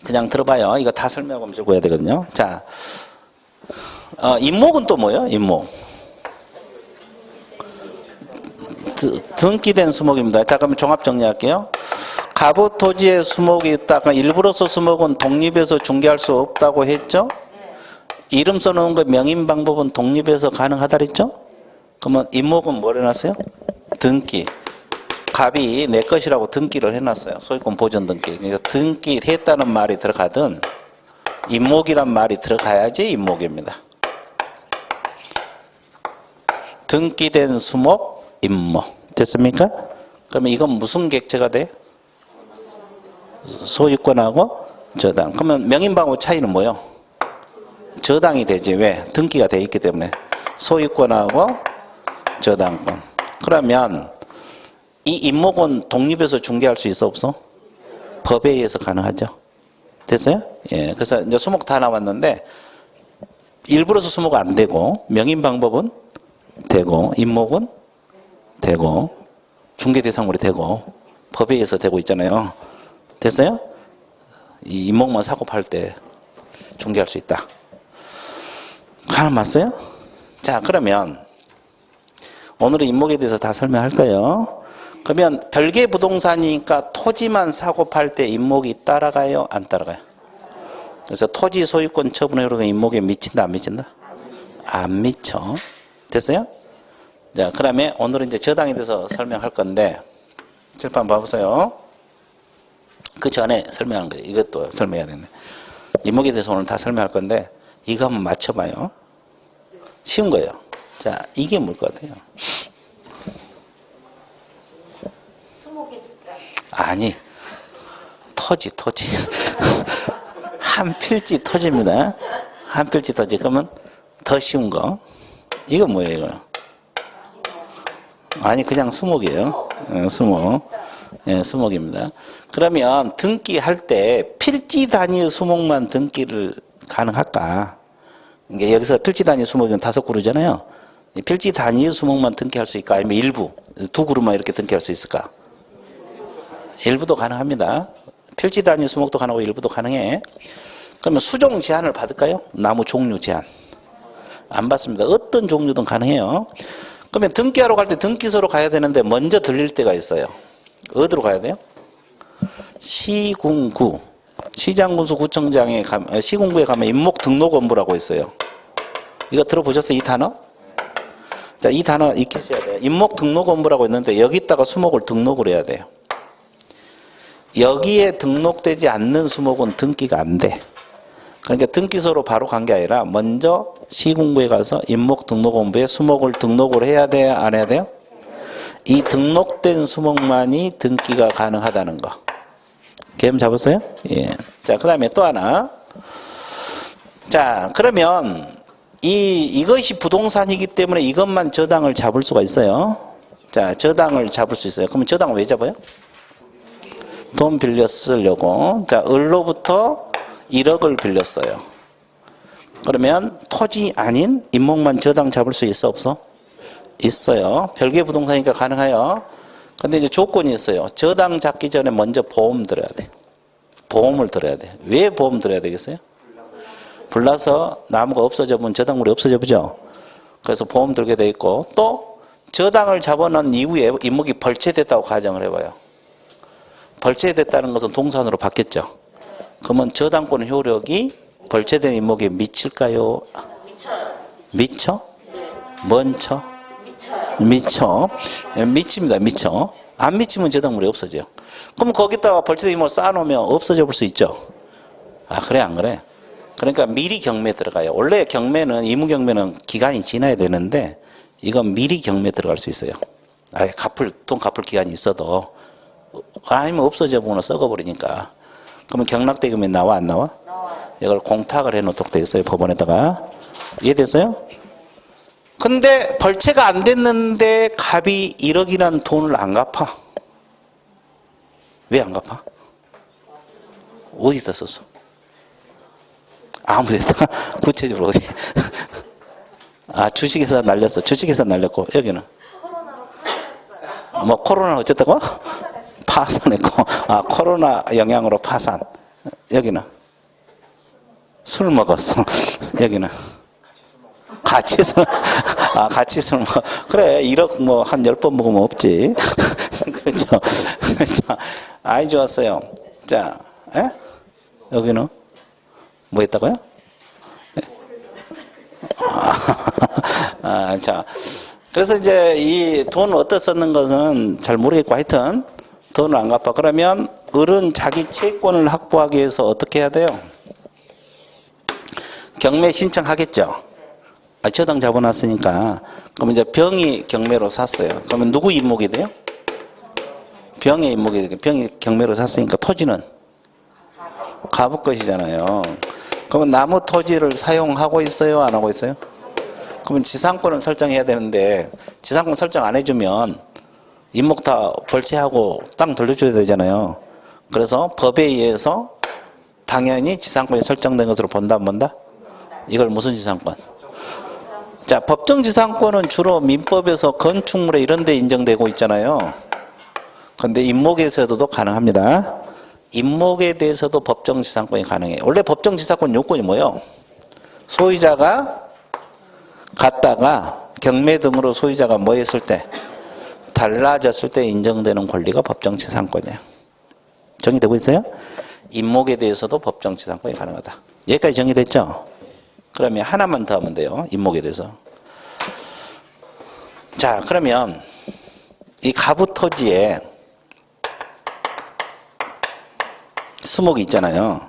그냥 들어봐요. 이거 다 설명하고 적어야 되거든요. 자, 인목은 또 뭐예요? 인목. 등기된 수목입니다. 자, 그럼 종합 정리할게요. 갑의 토지에 수목이 있다가 일부로서 수목은 독립해서 중개할 수 없다고 했죠? 이름 써놓은 거 명인 방법은 독립해서 가능하다 그랬죠? 그러면 인목은 뭘 해놨어요? 등기. 갑이 내 것이라고 등기를 해놨어요. 소유권 보존 등기. 그러니까 등기 했다는 말이 들어가든 인목이란 말이 들어가야지 인목입니다. 등기된 수목, 인목. 됐습니까? 그러면 이건 무슨 객체가 돼? 소유권하고 저당. 그러면 명인방법 차이는 뭐예요? 저당이 되지. 왜? 등기가 돼 있기 때문에. 소유권하고 저당권. 그러면 이 인목은 독립해서 중개할 수 있어 없어? 법에 의해서 가능하죠. 됐어요? 예. 그래서 이제 수목 다 나왔는데 일부러서 수목 안 되고 명인 방법은 되고 인목은 되고 중개 대상물이 되고 법에 의해서 되고 있잖아요. 됐어요? 이 인목만 사고 팔 때 중개할 수 있다. 하나 맞어요? 자, 그러면 오늘은 인목에 대해서 다 설명할 거예요. 그러면 별개 부동산이니까 토지만 사고 팔 때 인목이 따라가요? 안 따라가요? 그래서 토지 소유권 처분의 효력은 인목에 미친다? 안 미친다? 안 미쳐. 됐어요? 자, 그러면 오늘은 이제 저당에 대해서 설명할 건데 칠판 봐보세요. 그 전에 설명한 거예요. 이것도 설명해야 되네. 인목에 대해서 오늘 다 설명할 건데 이거 한번 맞춰봐요. 쉬운 거예요. 자, 이게 뭘 것 같아요? 수목의 집단. 아니, 토지. 한 필지 토지입니다. 한 필지 토지. 그러면 더 쉬운 거. 이거 뭐예요, 이거? 아니, 그냥 수목이에요. 수목. 예, 수목입니다. 그러면 등기할 때 필지 단위의 수목만 등기를 가능할까? 그러니까 여기서 필지 단위 수목은 5그루잖아요. 필지 단위의 수목만 등기할 수 있을까? 아니면 일부, 2그루만 이렇게 등기할 수 있을까? 일부도 가능합니다. 필지 단위 수목도 가능하고 일부도 가능해. 그러면 수종 제한을 받을까요? 나무 종류 제한. 안 받습니다. 어떤 종류든 가능해요. 그러면 등기하러 갈 때 등기소로 가야 되는데 먼저 들릴 때가 있어요. 어디로 가야 돼요? 시군구. 시장군수 구청장에 가면, 시군구에 가면 인목등록원부라고 있어요. 이거 들어보셨어요? 이 단어? 자, 이 단어 익히셔야 돼요. 인목등록원부라고 있는데 여기다가 수목을 등록을 해야 돼요. 여기에 등록되지 않는 수목은 등기가 안 돼. 그러니까 등기소로 바로 간 게 아니라 먼저 시군구에 가서 인목등록원부에 수목을 등록을 해야 돼요? 안 해야 돼요? 이 등록된 수목만이 등기가 가능하다는 거. 개념 잡았어요? 예. 자, 그 다음에 또 하나. 자, 그러면 이것이 부동산이기 때문에 이것만 저당을 잡을 수가 있어요. 자, 저당을 잡을 수 있어요. 그러면 저당을 왜 잡아요? 돈 빌려 쓰려고. 자, 을로부터 1억을 빌렸어요. 그러면 토지 아닌 인목만 저당 잡을 수 있어 없어? 있어요. 별개 부동산이니까 가능해요. 근데 이제 조건이 있어요. 저당 잡기 전에 먼저 보험 들어야 돼. 보험을 들어야 돼. 왜 보험 들어야 되겠어요? 불나서 나무가 없어져 보면 저당물이 없어져 보죠. 그래서 보험 들게 돼 있고, 또 저당을 잡아놓은 이후에 임목이 벌체됐다고 가정을 해봐요. 벌체됐다는 것은 동산으로 바뀌었죠. 그러면 저당권 효력이 벌체된 임목에 미칠까요? 미쳐? 먼쳐? 미쳐. 미칩니다. 미쳐. 안 미치면 저당물이 없어져요. 그럼 거기다가 벌체된 임목을 쌓아놓으면 없어져 볼 수 있죠. 아, 그래 안 그래? 그러니까 미리 경매 들어가요. 원래 경매는, 임무경매는 기간이 지나야 되는데 이건 미리 경매 들어갈 수 있어요. 아예 돈 갚을 기간이 있어도, 아니면 없어져 보거나 썩어버리니까. 그러면 경락대금이 나와 안 나와? 이걸 공탁을 해놓도록 돼 있어요. 법원에다가. 이해됐어요? 근데 벌채가 안 됐는데 갑이 1억이라는 돈을 안 갚아. 왜 안 갚아? 어디다 썼어? 아무데다. 구체적으로 어디? 아, 주식회사 날렸어. 주식회사 날렸고, 여기는? 뭐, 코로나 어쨌다고? 파산했고. 아, 코로나 영향으로 파산. 여기는? 술 먹었어. 여기는? 같이 술. 아, 같이 술 먹어. 그래, 1억 뭐, 한 10번 먹으면 없지. 그렇죠. 그렇죠. 아이, 좋았어요. 자, 에? 여기는? 뭐 했다고요? 아, 자. 그래서 이제 이 돈 어디다 썼는 것은 잘 모르겠고, 하여튼, 돈을 안 갚아. 그러면 을은 자기 채권을 확보하기 위해서 어떻게 해야 돼요? 경매 신청하겠죠? 아, 저당 잡아놨으니까. 그럼 이제 병이 경매로 샀어요. 그러면 누구 임목이 돼요? 병의 임목이 돼요. 병이 경매로 샀으니까 토지는 갑의 것이잖아요. 그러면 나무 토지를 사용하고 있어요? 안 하고 있어요? 그러면 지상권을 설정해야 되는데 지상권 설정 안 해주면 임목 다 벌채하고 땅 돌려줘야 되잖아요. 그래서 법에 의해서 당연히 지상권이 설정된 것으로 본다 안 본다? 이걸 무슨 지상권? 자, 법정 지상권은 주로 민법에서 건축물에 이런 데 인정되고 있잖아요. 근데 임목에서도 가능합니다. 임목에 대해서도 법정 지상권이 가능해요. 원래 법정 지상권 요건이 뭐예요? 소유자가 갔다가 경매 등으로 소유자가 뭐 했을 때? 달라졌을 때 인정되는 권리가 법정 지상권이에요. 정의되고 있어요? 임목에 대해서도 법정 지상권이 가능하다. 여기까지 정의됐죠? 그러면 하나만 더 하면 돼요. 임목에 대해서. 자, 그러면 이 가부토지에 수목이 있잖아요.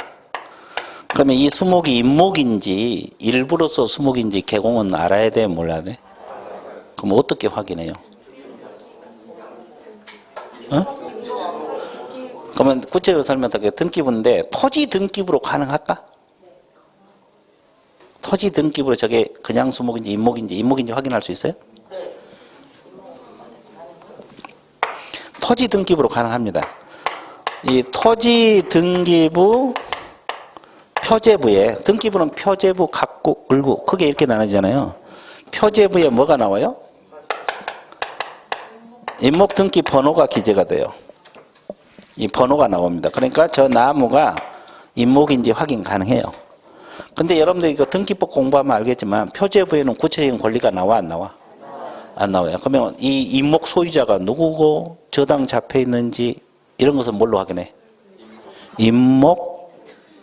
그러면 이 수목이 임목인지 일부로서 수목인지 개공은 알아야 돼, 몰라야 돼? 그럼 어떻게 확인해요? 어? 그러면 구체적으로 설명할게요. 등기부인데 토지 등기부로 가능할까? 토지 등기부로 저게 그냥 수목인지 임목인지 확인할 수 있어요? 토지 등기부로 가능합니다. 이 토지 등기부 표제부에, 등기부는 표제부, 갑구, 을구 크게 이렇게 나눠지잖아요. 표제부에 뭐가 나와요? 임목 등기 번호가 기재가 돼요. 이 번호가 나옵니다. 그러니까 저 나무가 임목인지 확인 가능해요. 근데 여러분들 이거 등기법 공부하면 알겠지만 표제부에는 구체적인 권리가 나와 안 나와? 안 나와요. 그러면 이 임목 소유자가 누구고 저당 잡혀 있는지 이런 것은 뭘로 확인해? 임목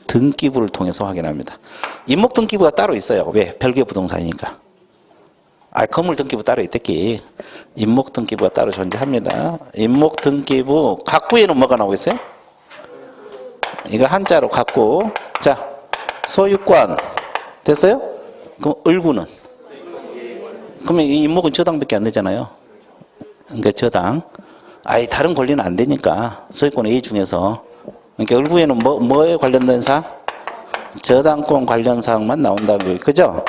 등기부를 통해서 확인합니다. 임목 등기부가 따로 있어요. 왜? 별개 부동산이니까. 아, 건물 등기부 따로 있댔기. 임목 등기부가 따로 존재합니다. 임목 등기부 갑구에는 뭐가 나오고 있어요? 이거 한자로 갑구. 자, 소유권 됐어요? 그럼 을구는? 그러면 이 임목은 저당밖에 안 되잖아요. 그러니까 저당. 아예 다른 권리는 안 되니까 소유권 A 중에서. 그러니까 을구에는 뭐에 관련된 사항? 저당권 관련 사항만 나온다고요. 그죠?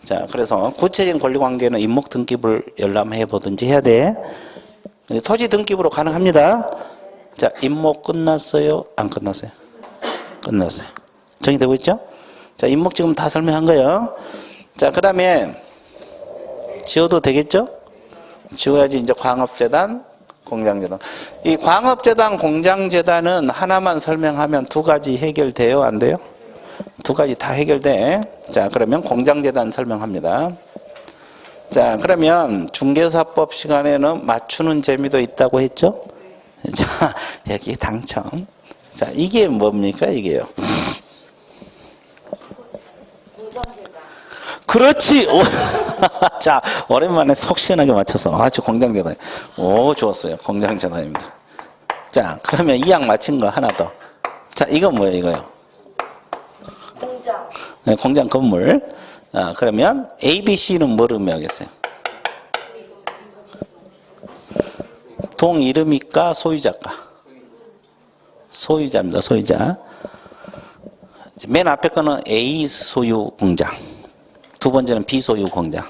자, 그래서 구체적인 권리관계는 임목 등기부를 열람해 보든지 해야 돼. 토지 등기부로 가능합니다. 자, 임목 끝났어요? 안 끝났어요? 끝났어요. 정의되고 있죠? 자, 임목 지금 다 설명한 거예요. 자, 그 다음에 지어도 되겠죠? 지어야지 이제 광업재단, 공장재단. 이 광업재단, 공장재단은 하나만 설명하면 두 가지 해결돼요? 안 돼요? 두 가지 다 해결돼. 자, 그러면 공장재단 설명합니다. 자, 그러면 중개사법 시간에는 맞추는 재미도 있다고 했죠? 자, 여기 당첨. 자, 이게 뭡니까, 이게요? 공정제다. 그렇지! 자, 오랜만에 속 시원하게 맞춰서. 아주 공장재단. 오, 좋았어요. 공장재단입니다. 자, 그러면 이양 맞힌 거 하나 더. 자, 이건 뭐예요, 이거요? 공장. 네, 공장 건물. 아, 그러면 A, B, C는 뭐를 의미하겠어요? 동 이름일까, 소유자일까? 소유자입니다, 소유자. 맨 앞에 거는 A 소유 공장. 두 번째는 B 소유 공장.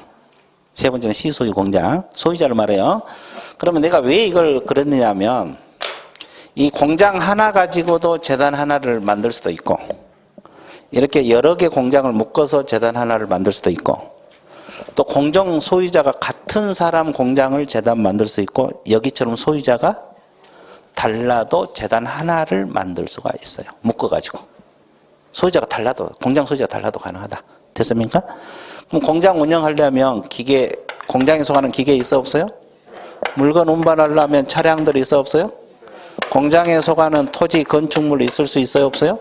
세 번째는 C 소유 공장. 소유자를 말해요. 그러면 내가 왜 이걸 그랬느냐 하면, 이 공장 하나 가지고도 재단 하나를 만들 수도 있고, 이렇게 여러 개 공장을 묶어서 재단 하나를 만들 수도 있고, 또 공정 소유자가 같은 사람 공장을 재단 만들 수 있고, 여기처럼 소유자가 달라도 재단 하나를 만들 수가 있어요. 묶어가지고. 소유자가 달라도, 공장 소유자가 달라도 가능하다. 됐습니까? 그럼 공장 운영하려면 기계, 공장에 속하는 기계 있어 없어요? 물건 운반하려면 차량들이 있어 없어요? 공장에 속하는 토지, 건축물 있을 수 있어요 없어요?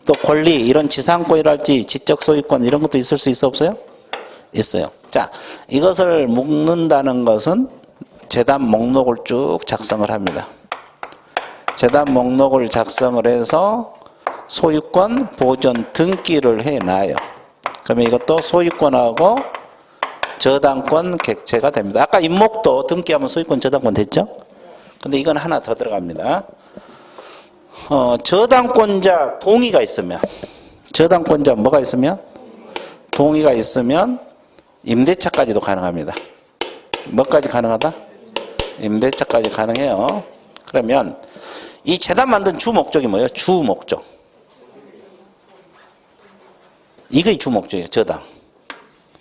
또 권리, 이런 지상권이랄지 지적 소유권 이런 것도 있을 수 있어 없어요? 있어요. 자, 이것을 묶는다는 것은 재단 목록을 쭉 작성을 합니다. 재단 목록을 작성을 해서 소유권 보존 등기를 해놔요. 그러면 이것도 소유권하고 저당권 객체가 됩니다. 아까 임목도 등기하면 소유권 저당권 됐죠? 근데 이건 하나 더 들어갑니다. 저당권자 동의가 있으면, 저당권자 뭐가 있으면? 동의가 있으면 임대차까지도 가능합니다. 뭐까지 가능하다? 임대차까지 가능해요. 그러면 이 재단 만든 주 목적이 뭐예요? 주 목적. 이게 주 목적이에요. 저당.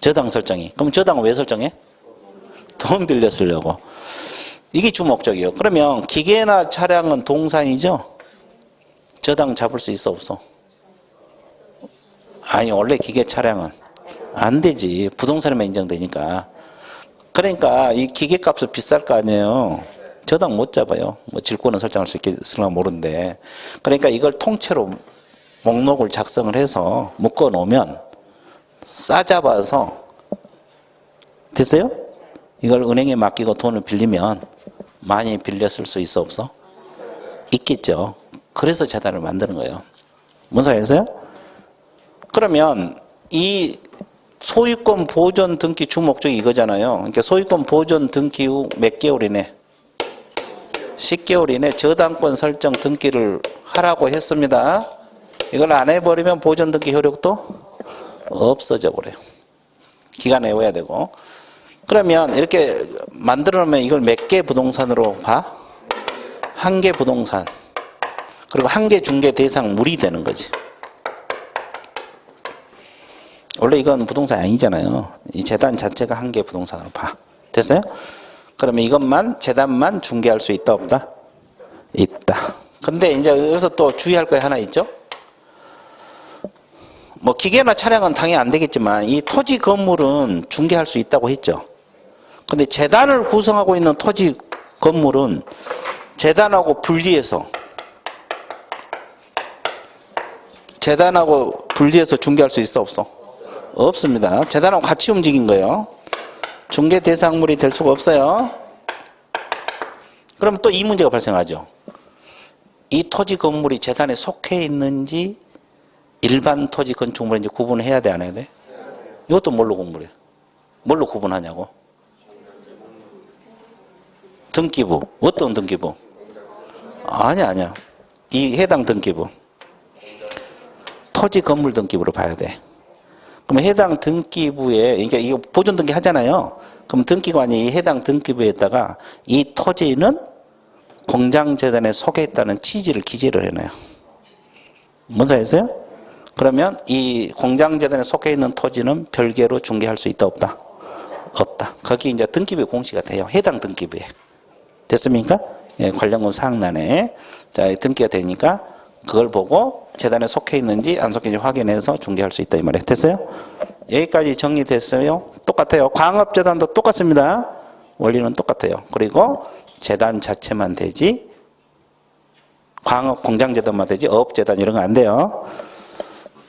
저당 설정이. 그럼 저당은 왜 설정해? 돈 빌려 쓰려고. 이게 주 목적이에요. 그러면 기계나 차량은 동산이죠? 저당 잡을 수 있어 없어? 아니, 원래 기계 차량은 안 되지. 부동산에만 인정되니까. 그러니까 이 기계 값은 비쌀 거 아니에요. 저당 못 잡아요. 뭐 질권은 설정할 수 있을까 모르는데. 그러니까 이걸 통째로 목록을 작성을 해서 묶어 놓으면 싸잡아서, 됐어요? 이걸 은행에 맡기고 돈을 빌리면 많이 빌려 쓸 수 있어 없어? 있겠죠. 그래서 재단을 만드는 거예요. 뭔 소리였어요? 그러면 이 소유권 보존 등기 주 목적이 이거잖아요. 그러니까 소유권 보존 등기 후 몇 개월 이내? 10개월 이내 저당권 설정 등기를 하라고 했습니다. 이걸 안 해버리면 보존 등기 효력도 없어져 버려요. 기간에 외워야 되고. 그러면 이렇게 만들어 놓으면 이걸 몇 개 부동산으로 봐? 한 개 부동산. 그리고 한 개 중개 대상물이 되는 거지. 원래 이건 부동산이 아니잖아요. 이 재단 자체가 한 개 부동산으로 봐. 됐어요? 그러면 이것만, 재단만 중개할 수 있다, 없다? 있다. 근데 이제 여기서 또 주의할 거 하나 있죠? 뭐 기계나 차량은 당연히 안 되겠지만 이 토지 건물은 중개할 수 있다고 했죠. 근데 재단을 구성하고 있는 토지 건물은 재단하고 분리해서 중개할 수 있어 없어? 없습니다. 재단하고 같이 움직인 거예요. 중개 대상물이 될 수가 없어요. 그럼 또 이 문제가 발생하죠. 이 토지 건물이 재단에 속해 있는지 일반 토지 건축물인지 구분을 해야 돼, 안 해야 돼? 이것도 뭘로 구분해? 뭘로 구분하냐고? 등기부. 어떤 등기부? 아니야. 이 해당 등기부. 토지 건물 등기부로 봐야 돼. 그럼 해당 등기부에, 그러니까 이거 보존 등기 하잖아요. 그럼 등기관이 이 해당 등기부에다가 이 토지는 공장재단에 속해 있다는 취지를 기재를 해놔요. 뭔 소리였어요? 그러면 이 공장재단에 속해 있는 토지는 별개로 중개할 수 있다, 없다? 없다. 거기 이제 등기부에 공시가 돼요. 해당 등기부에. 됐습니까? 예, 관련건 사항란에. 자, 등기가 되니까 그걸 보고 재단에 속해 있는지 안 속해 있는지 확인해서 중개할 수 있다 이 말이에요. 됐어요? 여기까지 정리됐어요? 똑같아요. 광업재단도 똑같습니다. 원리는 똑같아요. 그리고 재단 자체만 되지 광업 공장재단만 되지 어업재단 이런 거 안 돼요.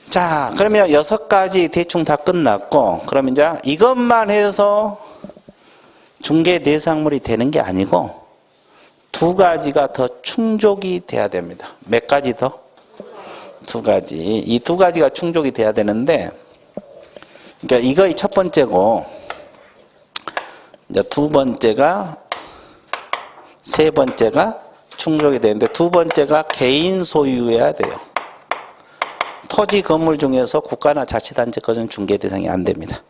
자, 그러면 6가지 대충 다 끝났고, 그럼 이제 이것만 해서 중개 대상물이 되는 게 아니고 2가지가 더 충족이 돼야 됩니다. 몇 가지 더? 2가지. 이 2가지가 충족이 돼야 되는데, 그러니까 이거의 첫 번째고, 이제 2번째가, 3번째가 충족이 되는데, 2번째가 개인 소유해야 돼요. 토지 건물 중에서 국가나 자치단체 것은 중개 대상이 안 됩니다.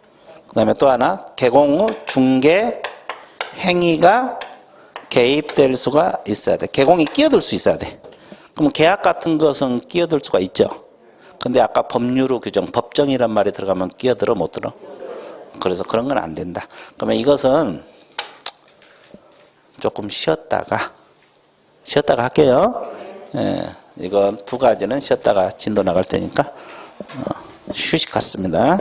그 다음에 또 하나, 개공 후 중개 행위가 개입될 수가 있어야 돼. 개공이 끼어들 수 있어야 돼. 그럼 계약 같은 것은 끼어들 수가 있죠. 근데 아까 법률로 규정, 법정이란 말이 들어가면 끼어들어 못 들어? 그래서 그런 건 안 된다. 그러면 이것은 조금 쉬었다가 할게요. 예, 이건 2가지는 쉬었다가 진도 나갈 테니까 휴식 갖습니다.